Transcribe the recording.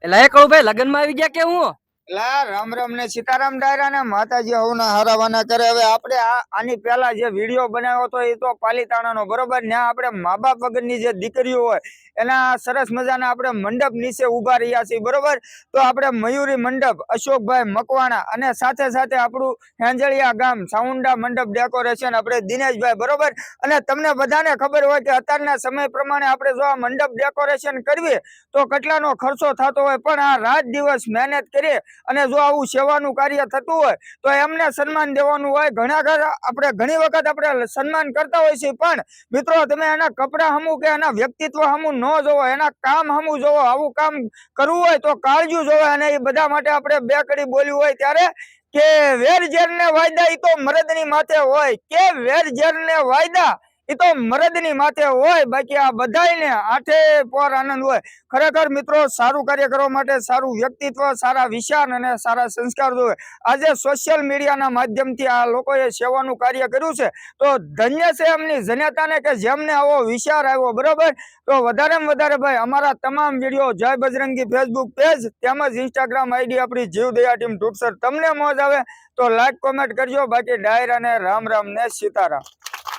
એટલે એ કહું ભાઈ લગ્ન માં આવી ગયા કે હું લા રામ રામ ને સીતારામ ડાયરા ને માતાજી હવના હારાવાના કરે। હવે આપણે આની પહેલા જે વિડીયો બનાવ્યો હતો એ તો પાલીતાણાનો બરોબર। ત્યાં આપણે મા બાપ વગરની જે દીકરીઓ હોય એના સરસ મજાના આપણે મંડપ નીચે ઉભા રહ્યા છીએ બરોબર। તો આપણે મયુરી મંડપ અશોકભાઈ મકવાણા અને સાથે સાથે આપણું હેંજળિયા ગામ સાઉન્ડા મંડપ ડેકોરેશન આપણે દિનેશભાઈ બરોબર। અને તમને બધાને ખબર હોય કે અત્યારના સમય પ્રમાણે આપણે જો આ મંડપ ડેકોરેશન કરવી તો કેટલાનો ખર્ચો થતો હોય, પણ આ રાત દિવસ મહેનત કરીએ અને જો આવું સેવાનું કાર્ય થતું હોય તો એમને સન્માન દેવાનું હોય। ઘણી વખત આપણે સન્માન કરતા હોય છે, પણ મિત્રો તમે એના કપડા હમું કે એના વ્યક્તિત્વ હમું ન જોવો, એના કામ હમું જોવો। આવું કામ કરવું હોય તો કાળજું જોવે। અને એ બધા માટે આપણે બે કડી બોલ્યું હોય ત્યારે કે વેર ઝેર ને વાયદા એ તો મરદની માથે હોય, કે વેર ઝેર ને વાયદા એ તો મરદની માથે હોય, બાકી આ બધાને આઠે પર આનંદ હોય। ખરેખર મિત્રો સારું કાર્ય કરવા માટે સારું વ્યક્તિત્વ, સારા વિચાર અને સારા સંસ્કાર જોવે। આજે સોશિયલ મીડિયાના માધ્યમથી આ લોકોએ સેવાનું કાર્ય કર્યું છે, તો ધન્ય છે એમની જનતાને કે જેમને આવો વિચાર આવ્યો બરોબર। તો વધારેમાં વધારે ભાઈ અમારા તમામ વિડીયો જય બજરંગી ફેસબુક પેજ તેમજ ઇન્સ્ટાગ્રામ આઈડી આપણી જીવદયા ટીમ ટૂટસર તમને મોજ આવે તો લાઈક કોમેન્ટ કરજો। બાકી ડાયરા ને રામ રામ ને સીતારામ।